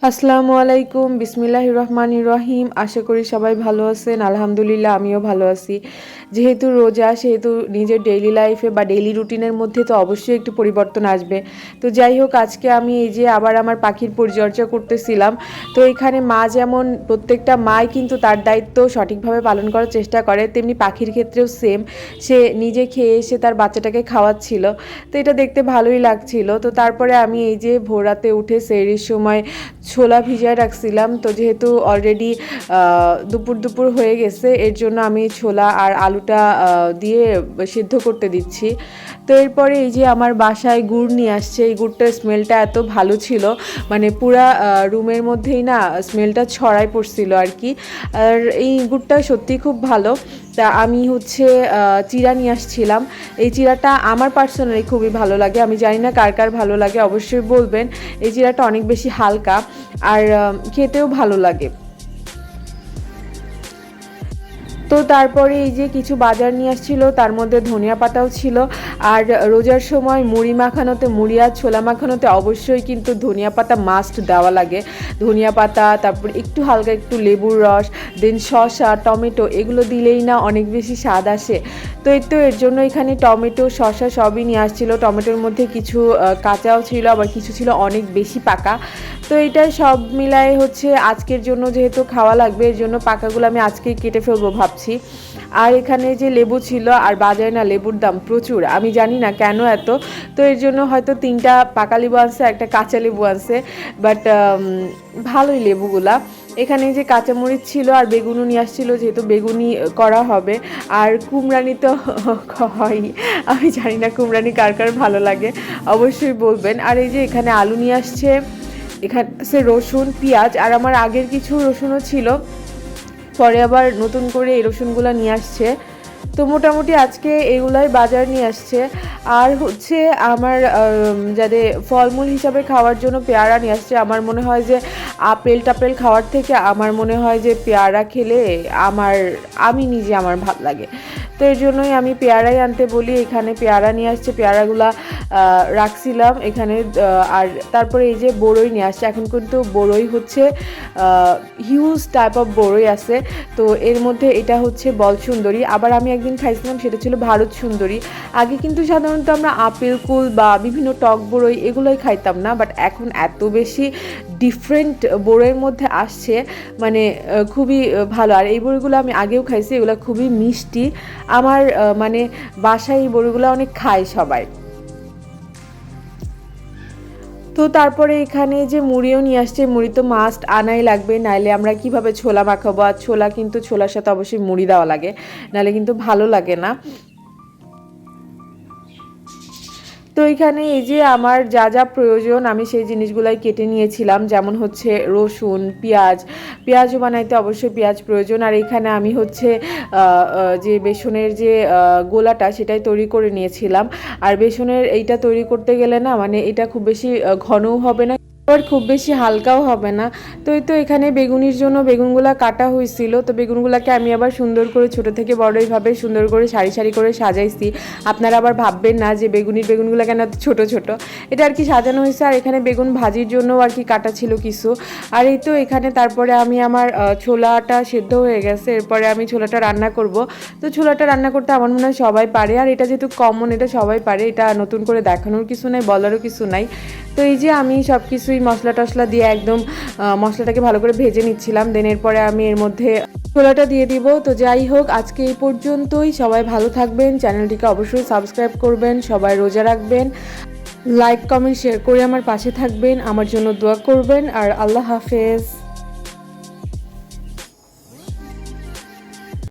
আসসালামু আলাইকুম, বিসমিল্লাহির রহমানির রহিম। আশা করি সবাই ভালো আছেন। আলহামদুলিল্লাহ আমিও ভালো আছি। যেহেতু রোজা, সেহেতু নিজের ডেইলি লাইফে বা ডেইলি রুটিনের মধ্যে তো অবশ্যই একটু পরিবর্তন আসবে। তো যাই হোক, আজকে আমি এই যে আবার আমার পাখির পরিচর্যা করতেছিলাম। তো এখানে মা যেমন, প্রত্যেকটা মাই কিন্তু তার দায়িত্ব সঠিকভাবে পালন করার চেষ্টা করে, তেমনি পাখির ক্ষেত্রেও সেম। সে নিজে খেয়ে এসে তার বাচ্চাটাকে খাওয়াচ্ছিল। তো এটা দেখতে ভালোই লাগছিল। তো তারপরে আমি এই যে ভোর রাতে উঠে সেহরির সময় ছোলা ভিজায় রাখছিলাম। তো যেহেতু অলরেডি দুপুর দুপুর হয়ে গেছে, এর জন্য আমি ছোলা আর আলুটা দিয়ে সিদ্ধ করতে দিচ্ছি। তো এরপরে এই যে আমার বাসায় গুড় নিয়ে আসছে। এই গুড়টার স্মেলটা এত ভালো ছিল, মানে পুরা রুমের মধ্যেই না স্মেলটা ছড়াই পড়ছিল আর কি। আর এই গুড়টা সত্যি খুব ভালো। তা আমি হচ্ছে চিড়া নিয়ে আসছিলাম। এই চিড়াটা আমার পার্সোনালি খুবই ভালো লাগে। আমি জানি না কার কার ভালো লাগে, অবশ্যই বলবেন। এই চিড়াটা অনেক বেশি হালকা আর খেতেও ভালো লাগে। তো তারপরে এই যে কিছু বাজার নিয়ে আসছিল, তার মধ্যে ধনিয়া পাতাও ছিল। আর রোজার সময় মুড়ি মাখানোতে, মুড়ি আর ছোলা মাখানোতে অবশ্যই কিন্তু ধনিয়া পাতা মাস্ট দেওয়া লাগে। ধনিয়া পাতা, তারপর একটু হালকা একটু লেবুর রস, দেন শসা, টমেটো, এগুলো দিলেই না অনেক বেশি স্বাদ আসে। তো এই তো এর জন্য এখানে টমেটো, শসা সবই নিয়ে আসছিল। টমেটোর মধ্যে কিছু কাঁচাও ছিল, আবার কিছু ছিল অনেক বেশি পাকা। তো এটা সব মিলায়ে হচ্ছে আজকের জন্য যেহেতু খাওয়া লাগবে, এর জন্য পাকাগুলো আমি আজকেই কেটে ফেলবো ভাবছি। আর এখানে যে লেবু ছিল, আর বাজারে না লেবুর দাম প্রচুর, আমি জানি না কেন এত। তো এর জন্য হয়তো 3টা পাকা লেবু আনছে, একটা কাঁচা লেবু আনছে, বাট ভালোই লেবুগুলা। এখানে যে কাঁচামরিচ ছিল আর বেগুনও নিয়ে আসছিল, যেহেতু বেগুনি করা হবে। আর কুমড়ানি তো হয়, আমি জানি না কুমড়ানি কার কার ভালো লাগে, অবশ্যই বলবেন। আর এই যে এখানে আলু নিয়ে আসছে, এখানে আছে রসুন, পেঁয়াজ, আর আমার আগের কিছু রসুনও ছিল, পরে আবার নতুন করে এই রসুনগুলো নিয়ে আসছে। তো মোটামুটি আজকে এগুলাই বাজার নিয়ে আসছে। আর হচ্ছে আমার যাদের ফলমূল হিসাবে খাওয়ার জন্য পেয়ারা নিয়ে আসছে। আমার মনে হয় যে আপেল টাপেল খাওয়ার থেকে আমার মনে হয় যে পেয়ারা খেলে আমি নিজে আমার ভালো লাগে। তো এর জন্যই আমি পেয়ারাই আনতে বলি। এখানে পেয়ারা নিয়ে আসছে, পেয়ারাগুলা রাখছিলাম এখানে। আর তারপরে এই যে বড়ই নিয়ে আসছে। এখন কিন্তু বড়ই হচ্ছে হিউজ টাইপ অফ বড়ই আছে। তো এর মধ্যে এটা হচ্ছে বল সুন্দরী, আবার আমি একদিন খাইছিলাম সেটা ছিল ভারত সুন্দরী। আগে কিন্তু সাধারণত আমরা আপেল কুল বা বিভিন্ন টক বড়ই এগুলোই খাইতাম না, বাট এখন এত বেশি ডিফারেন্ট বড়ইয়ের মধ্যে আসছে, মানে খুবই ভালো। আর এই বড়িগুলো আমি আগেও খাইছি, এগুলো খুবই মিষ্টি। আমার মানে বাসায় এই বড়িগুলো অনেক খায় সবাই। তো তারপরে এখানে যে মুড়িও নিয়ে আসছে, মুড়ি তো মাস্ট আনাই লাগবে, নাইলে আমরা কিভাবে ছোলা মাখাবো। আর ছোলা কিন্তু ছোলার সাথে অবশ্যই মুড়ি দেওয়া লাগে, নাহলে কিন্তু ভালো লাগে না। তো এখানে এই যে আমার যা যা প্রয়োজন আমি সেই জিনিসগুলাই কেটে নিয়েছিলাম, যেমন হচ্ছে রসুন, পেঁয়াজ। পেঁয়াজও বানাইতে অবশ্যই পেঁয়াজ প্রয়োজন। আর এখানে আমি হচ্ছে যে বেসনের যে গোলাটা সেটাই তৈরি করে নিয়েছিলাম। আর বেসনের এইটা তৈরি করতে গেলে না, মানে এটা খুব বেশি ঘনও হবে না, আবার খুব বেশি হালকাও হবে না। তো এই তো এখানে বেগুনির জন্য বেগুনগুলা কাটা হয়েছিল। তো বেগুনগুলাকে আমি আবার সুন্দর করে ছোট থেকে বড় এইভাবে সুন্দর করে সারি সারি করে সাজাইছি। আপনারা আবার ভাববেন না যে বেগুনগুলো কেন ছোট ছোট, এটা আর কি সাজানো হয়েছে। আর এখানে বেগুন ভাজির জন্য আর কি কাটা ছিল কিছু। আর এই তো এখানে তারপরে আমি আমার ছোলাটা সেদ্ধ হয়ে গেছে, এরপরে আমি ছোলাটা রান্না করব। তো ছোলাটা রান্না করতে আমার মনে হয় সবাই পারে, আর এটা যেহেতু কমন, এটা সবাই পারে, এটা নতুন করে দেখানোর কিছু নাই, বলারও কিছু নাই। তো এই যে আমি সব কিছুই মশলা টশলা দিয়ে একদম মশলাটাকে ভালো করে ভেজে নিচ্ছিলাম। দেন এরপরে আমি এর মধ্যে ছোলাটা দিয়ে দিব। তো যাই হোক, আজকে এই পর্যন্তই। সবাই ভালো থাকবেন, চ্যানেলটিকে অবশ্যই সাবস্ক্রাইব করবেন, সবাই রোজা রাখবেন, লাইক কমেন্ট শেয়ার করে আমার পাশে থাকবেন, আমার জন্য দোয়া করবেন। আর আল্লাহ হাফেজ।